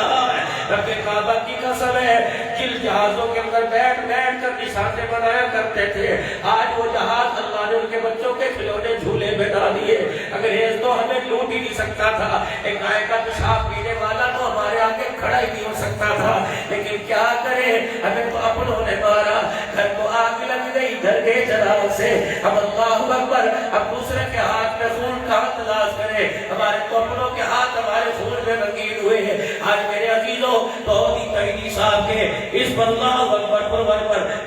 رب کعبہ کی قسم ہے، جن جہازوں کے اندر بیٹھ کر نشانے بنایا کرتے تھے، آج وہ جہاز اللہ نے ان کے بچوں کے کھلونے جھولے میں ڈال دیے۔ انگریز تو ہمیں لوٹ ہی نہیں سکتا تھا، ایک گائے کا پیشاب پینے والا تو ہمارے آگے کھڑا ہی نہیں ہو سکتا تھا، لیکن کیا کرے، ہمیں تو اپنوں نے مارا، گھر کو آگ لگ گئی گھر کے چراغ سے۔ اب اللہ اکبر، اب دوسرے کے ہاتھ میں خون کہاں تلاش کرے، ہمارے تو اپنوں کے ہاتھ ہمارے خون میں رنگین ہوئے ہیں۔ آج میرے عزیزوں، توحیدی تحریری صاحب کے اس پر اللہ اکبر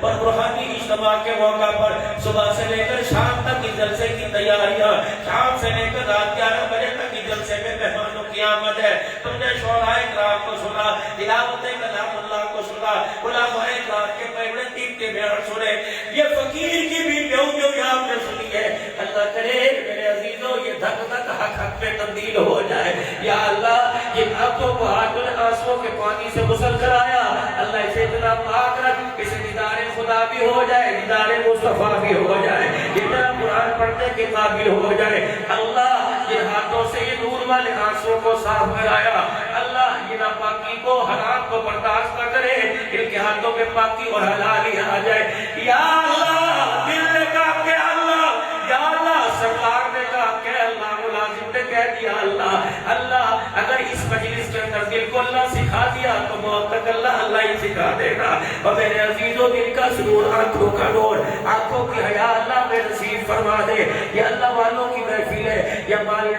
پر روحانی اجتماع کے موقع پر صبح سے لے کر شام تک اس جلسے کی تیاریاں، شام سے لے کر رات 11 بجے تک اس جلسے میں مہمانوں کی آمد ہے۔ تم نے شعراء کرام کو سنا، تلاوت کلام اللہ کو سنا، علماء کرام کے پہلے 3 کے بیان سنے، یہ فقیر کی بھی بیو آپ نے سنی ہے۔ اللہ کرے میرے عزیزوں یہ دھک دھک حق میں تبدیل ہو جائے۔ یا اللہ، یہ آنکھوں کو ہاتھ میں آنسوں کے پانی سے غسل کرایا، اللہ اسے اتنا پاک رکھ، اسے دیدار خدا بھی ہو جائے، دیدار مصطفیٰ بھی ہو جائے، اتنا قرآن پڑھنے کے قابل ہو جائے۔ اللہ یہ ہاتھوں سے یہ نور والے آنسوں کو صاف کرایا، اللہ یہ ناپاکی کو حرام کو برداشت نہ کرے، ان کے ہاتھوں میں پاکی اور حلالی آ جائے۔ یا اللہ، دل نے کہا کہ اللہ، یا اللہ، سرکار نے کہا کہ اللہ، ملازم نے کہہ دیا اللہ، اللہ اگر اس مجلس کے اندر دل کو اللہ سکھا دیا تو موت تک اللہ ہی سکھا دینا۔ اور میرے عزیزوں، دل کا سرور، آنکھوں کا نور، آنکھوں کی حیا اللہ میں نصیب فرما دے۔ یا اللہ والوں کی محفل ہے، یا مال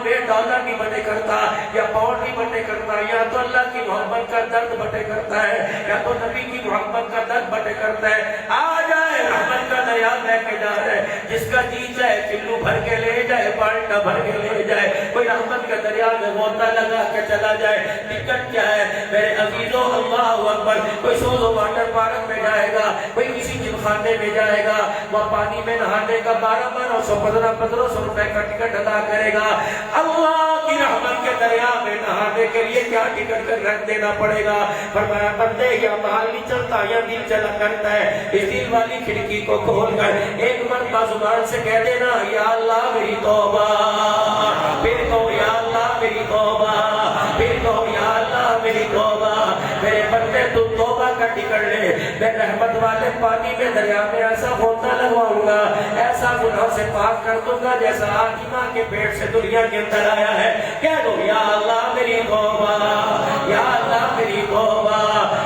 میں ڈالر نہیں بٹے کرتا، یا پاؤنڈ نہیں بٹے کرتا، یا تو اللہ کی محبت کا درد بٹے کرتا ہے، یا تو نبی کی محبت کا درد بٹے کرتا ہے۔ آ جائے رحمت کا دریا بہ کے جا رہے، جس کا جی جائے چلو بھر کے لے جائے، بالٹا بھر کے لے جائے، کوئی رحمت کا دریا میں غوطہ لگا کے چلا جائے۔ ٹکٹ کیا ہے میرے عزیزوں؟ اللہ اکبر، کوئی سوزو واٹر پارک میں جائے گا، کوئی کسی جم خانے میں جائے گا، وہ پانی میں نہانے کا 1200-1500 روپے کا ٹکٹ ادا کرے گا۔ اللہ کی رحمت کے دریا میں نہانے کے لیے کیا ٹکٹ کر رکھ دینا پڑے گا؟ فرمایا بندے یا مال نہیں چلتا یا دل چلا کرتا ہے، اس دل والی کھڑکی کو کھول کر ایک مرتبہ زبان سے کہہ دینا، یا اللہ میری توبہ، پھر کہو یا اللہ میری توبہ، پھر کہو یا اللہ میری توبہ۔ میرے بندے تو توبہ کا ٹکٹ لے، میں رحمت والے پانی میں دریا میں ایسا ہوتا لگواؤں گا، ایسا گناہ سے پاک کر دوں گا جیسا آج ماں کے پیٹ سے دنیا کے اندر آیا ہے۔ کہہ دو یا اللہ میری توبہ، یا اللہ میری توبہ۔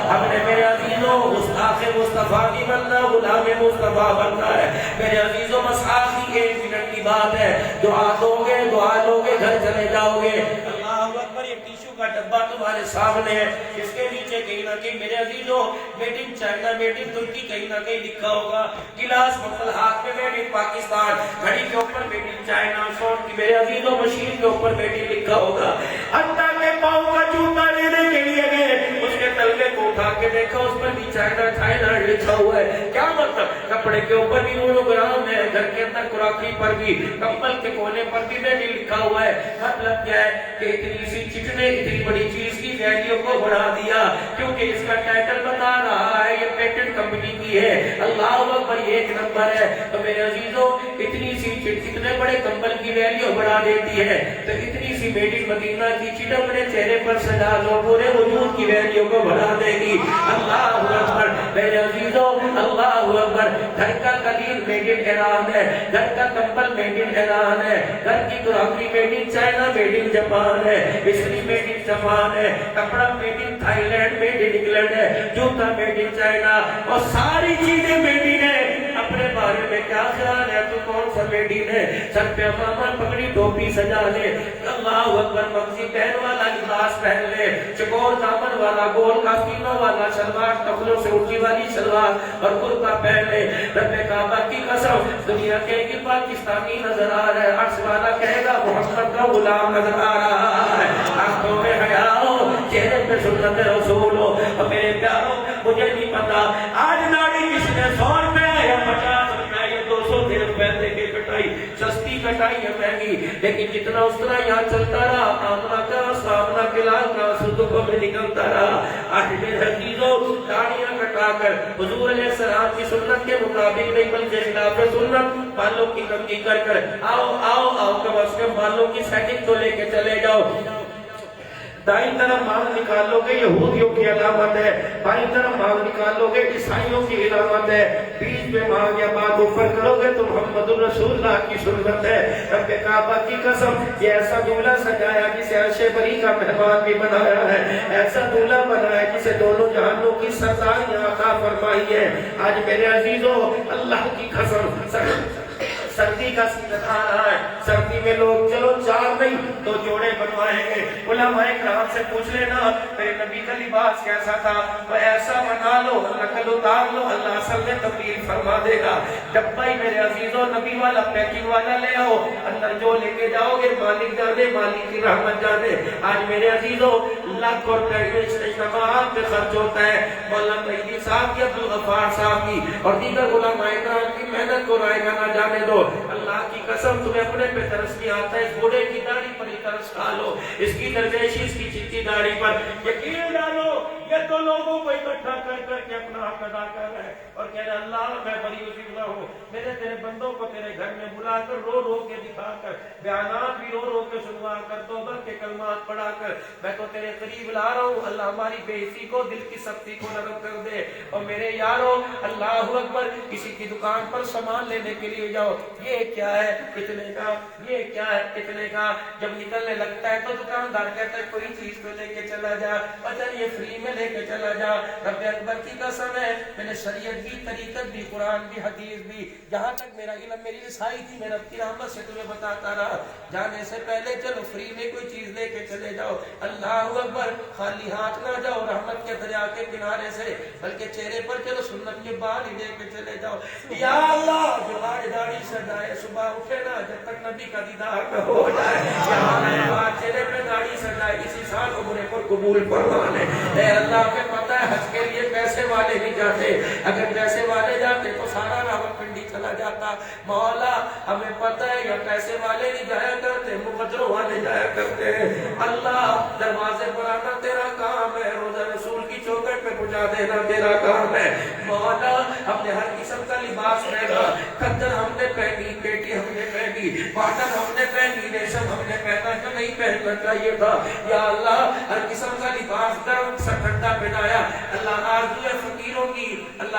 ہم نے میرے عزیزوں گستاخ مصطفیٰ کی بننا، غلام مصطفیٰ بننا ہے۔ میرے عزیزوں مسعال کی 1 منٹ کی بات ہے، دعا دو گے، دعا لو گے، گھر چلے جاؤ گے۔ اللہ اکبر، یہ ٹیشو کا ڈبہ تمہارے سامنے ہے، اس کے نیچے کہیں نہ کہیں میرے عزیزوں made in China, made in ترکی کہیں نہ کہیں لکھا ہوگا۔ گلاس بوتل ہاتھ میں میڈ ان پاکستان، گھڑی کے اوپر میڈ ان چائنا، سون کی میرے عزیزوں مشین کے اوپر میڈ ان لکھا ہوگا۔ حتیٰ کہ پاؤں کا جوتا لینے کے لیے گئے، اس کے تلوے کو اٹھا کے دیکھا، اس پر بھی چائنا چائنا لکھا ہوا ہے۔ کیا مطلب؟ کپڑے کے اوپر بھی مونوگرام ہے، گھر کے اندر کراکری پر بھی، کمبل کے کونے پر بھی میڈ ان لکھا ہوا ہے۔ مطلب کیا ہے کہ اتنی سی چٹ نے اتنی بڑی چیز کی ویلیو کو بڑھا دیا، کیونکہ اس کا ٹائٹل بتا رہا ہے یہ پیٹنٹ کمپنی کی ہے۔ اللہ اکبر، یہ 1 نمبر ہے۔ تو میرے عزیزوں اتنی سی چٹ اتنے بڑے کمبل کی ویلیو بڑھا دیتی ہے، تو اتنی سی میڈ ان مدینہ کی چٹ اپنے چہرے پر سجا لو، پورے وجود کی ویلیو کو بڑھا دے گی۔ اللہ اکبر میرے عزیزوں، اللہ اکبر۔ گھر کا قلیل میڈ ان ایران ہے، گھر کا کمبل میڈ ان ایران ہے، گھر کی crockery made in China, made in Japan ہے، بجلی میڈ ان جاپان ہے، کپڑا made in Thailand, made in England ہے، جوتا میڈ ان چائنا، اور ساری چیزیں میڈ ان ہے۔ اپنے بارے میں کیا خیال ہے؟ تو کون سا میڈ ان ہے؟ سر پہ امامہ پگڑی ٹوپی سجا لے، اللہ اکبر، مغزی پہن والا لباس پہن لے، چکور دامن والا، گول آستینوں والا شلوار، ٹخنوں سے اونچی والی شلوار اور کرتا پہن لے۔ رب کعبہ کی قسم، دنیا کہے گی پاکستانی نظر آ رہا ہے، عرش والا کہے گا محمد کا غلام نظر آ رہا ہے۔ آنکھوں میں حیا ہو، چہرے پہ سنت رسول ہو، اور میرے پیاروں مجھے نہیں پتا آج ناڑی کس نے 100 روپے یا 50 روپے یا 200 روپے دے کے کٹائی، سستی کٹائی ہے مہنگی، لیکن جتنا اس طرح یہاں چلتا رہا، آمنہ کا سامنا کلال کا صدقوں میں نکلتا رہا۔ آج میرے عزیزوں داڑیاں کٹا کر حضور علیہ السلام کی سنت کے مطابق نہیں بلکہ خلاف سنت بالوں کی کنگھی کر کر آؤ آؤ آؤ، کم از کم بالوں کی سیٹنگ تو لے کے چلے جاؤ۔ دائیں طرف مانگ نکالو گے یہودیوں کی علامت ہے، بائیں طرف مانگ نکالو گے عیسائیوں کی علامت ہے، بیچ میں مانگ یا بات اوپر کرو گے تو محمد الرسول اللہ کی سنت ہے۔ رب کعبہ کی قسم، یہ ایسا دولہا سجایا جسے عرش بری کا مہمان بھی بنایا ہے، ایسا دولہا بنایا جسے دونوں جہانوں کی سزائیں عطا فرمائی ہے۔ آج میرے عزیزوں اللہ کی قسم، سردی کا سیزن آ رہا ہے، سردی میں لوگ چلو 4 نہیں تو جوڑے بنوائیں گے۔ علماء کرام سے پوچھ لینا میرے نبی کا لباس کیسا تھا، وہ ایسا بنا لو، نقل اتار لو، اللہ اصل میں تبدیل فرما دے گا۔ ڈبہ ہی میرے عزیزوں نبی والا پیکنگ والا لے آؤ، اندر جو لے کے جاؤ گے مالک جانے، مالک کی رحمت جانے۔ آج میرے عزیزوں لاکھوں روپے اجتماعات پہ خرچ ہوتا ہے، مولانا مہدی صاحب کی، عبدالغفار صاحب کی اور دیگر علماء کرام کی محنت کو رائے گا نہ جانے دو۔ اللہ کی قسم تمہیں اپنے پہ ترس نہیں آتا ہے، اس بوڑھے کی داڑھی پر ہی ترس کھا لو، اس کی درویشی، اس کی چٹی داڑھی پر یقین ڈالو، یہ تو لوگوں کو اکٹھا کر کر کے اپنا حق ادا کر رہا ہے اور کہہ رہا اللہ میں بڑی عزیزہ ہوں، میرے تیرے بندوں کو تیرے گھر میں بلا کر رو رو کے دکھا کر، بیانات بھی رو رو کے سنوا کر، توبہ کے کلمات پڑھا کر میں تو تیرے قریب لا رہا ہوں۔ اللہ ہماری بے عزتی کو، دل کی سختی کو نرم کر دے۔ اور میرے یارو اللہ اکبر، کسی کی دکان پر سامان لینے کے لیے جاؤ، یہ کیا ہے اتنے کا، یہ کیا ہے اتنے کا، جب نکلنے لگتا ہے تو دکاندار کہتا ہے کوئی چیز کو لے کے چلا جا، اچھا یہ فری میں لے کے چلا جا۔ رب اکبر کی قسم ہے، میں نے شریعت بھی، طریقت بھی، قرآن بھی، حدیث بھی، جہاں تک میرا علم میری رسائی تھی میں رب کی رحمت سے تمہیں بتاتا رہا، جانے سے پہلے چلو فری میں کوئی چیز لے کے چلے جاؤ۔ اللہ اکبر، خالی ہاتھ نہ جاؤ رحمت کے دریا کے کنارے سے، بلکہ چہرے پر چلو سنت کے بال ہی لے کے چلے جاؤ۔ یا اللہ جو آج داڑھی سجائے صبح اٹھے نا جب تک نبی کا دیدار نہ ہو جائے، یا اللہ چہرے پہ داڑھی سجائے اسی سال عمرے پر قبول فرما لے۔ اے اللہ پہ پتہ ہے حج کے لیے پیسے والے نہیں جاتے، اگر پیسے والے جاتے تو سارا راولپنڈی چلا جاتا۔ مولا ہمیں پتہ ہے یا پیسے والے نہیں جایا کرتے، مقدروں والے جایا کرتے ہیں۔ اللہ دروازے پر آنا تیرا کام ہے، روزہ رسول کی چوکھٹ پہ پہنچا دینا تیرا کام ہے۔ مولا ہم نے ہر قسم کا لباس پہنا، خدر ہم نے پہنی، پیٹی ہم نے پہنی، کاٹن ہم نے پہنی، ریشم ہم نے پہنا جو نہیں پہننا چاہیے تھا۔ یا اللہ ہر قسم کا لباس گرم سا ٹھنڈا پہنایا۔ اللہ آرزو ہے فقیروں کی، اللہ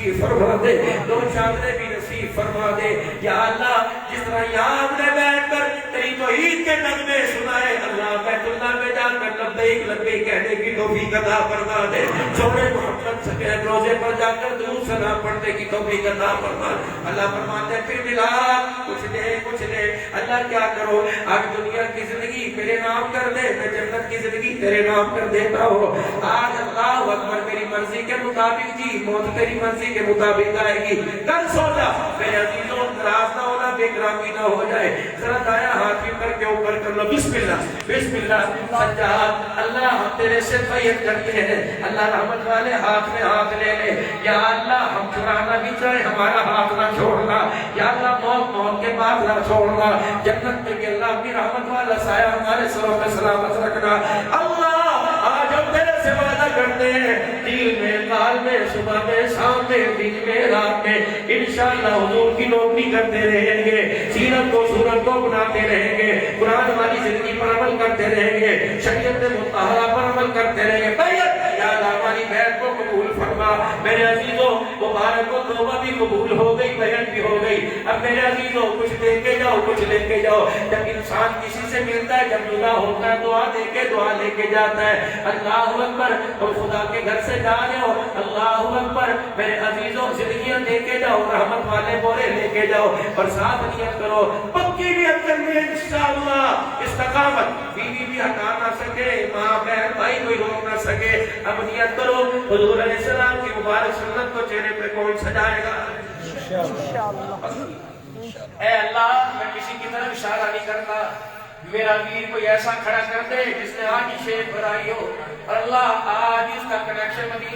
نصیب فرما دے، دو چادریں بھی نصیب فرما دے یا اللہ۔ جس طرح یہاں ہم نے بیٹھ کر تیری توحید کے نغمے سنائے، اللہ بیت اللہ میں جا کر لبیک لبیک کہنے کی توفیق عطا فرما دے، سونے محمد سکے روزے پر جا کر درود سلام پڑھنے کی توفیق عطا فرما دے۔ اللہ فرماتے ہیں پھر ملا کچھ دے کچھ دے، اللہ کیا کرو آج دنیا کی زندگی میرے نام کر دے، میں جنت کی زندگی تیرے نام کر دیتا ہوں۔ آج اللہ اکبر میری مرضی کے مطابق جی، موت تیری مرضی کے مطابق آئے گی، کل سو جا میرے عزیزوں، ناراض نہ ہونا، بے گرامی نہ ہو جائے، ذرا دایاں ہاتھ بھی کر کے اوپر کر لو، بسم اللہ بسم اللہ سجاد۔ اللہ ہم تیرے سے بیعت کرتے ہیں، اللہ رحمت والے ہاتھ میں ہاتھ لے لے یا اللہ، ہم چھڑانا بھی چاہے ہمارا ہاتھ نہ چھوڑنا یا اللہ، موت کے بعد نہ چھوڑنا، جنت میں کہ اللہ اپنی رحمت والا سایہ ہمارے سروں پہ سلامت رکھنا۔ اللہ آج ہم تیرے سے وعدہ کرتے ہیں، دل میں کال میں صبح میں شام میں دن میں رات میں انشاءاللہ حضور کی نوکری کرتے رہیں گے، سیرت کو صورت کو بناتے رہیں گے، قرآن والی زندگی پر عمل کرتے رہیں گے، شریعت مطہرہ پر عمل کرتے رہیں گے۔ بیعت یا اللہ ہماری بیعت کو قبول فرما میرے عزیزوں، مبارک و توبہ بھی قبول ہو گئی، بیعت بھی ہو گئی۔ اب میرے عزیزوں کچھ دے کے جاؤ، کچھ لے کے جاؤ۔ جب انسان کسی سے ملتا ہے، جب جدا ہوتا ہے، دعا دے کے دعا لے کے جاتا ہے۔ اللہ اکبر، تم خدا کے گھر سے جا رہے ہو، اللہ اکبر میرے عزیزوں، زندگیاں دے کے جاؤ، رحمت والے بورے لے کے جاؤ، اور ساتھ نیت کرو، پکی نیت کرنی ہے انشاءاللہ، استقامت، بیوی بھی ہٹا نہ سکے، ماں بہن بھائی کوئی روک نہ سکے۔ اب نیت کرو، حضور علیہ السلام کی مبارک سنت کو چہرے پہ کون سجائے گا؟ اے اللہ، میں کسی کی طرف اشارہ نہیں کرتا، میرا ویر کوئی ایسا کھڑا کر دے جس نے آج ہی شیخ بنائی ہو، اور اللہ آج اس کا کنیکشن مدینے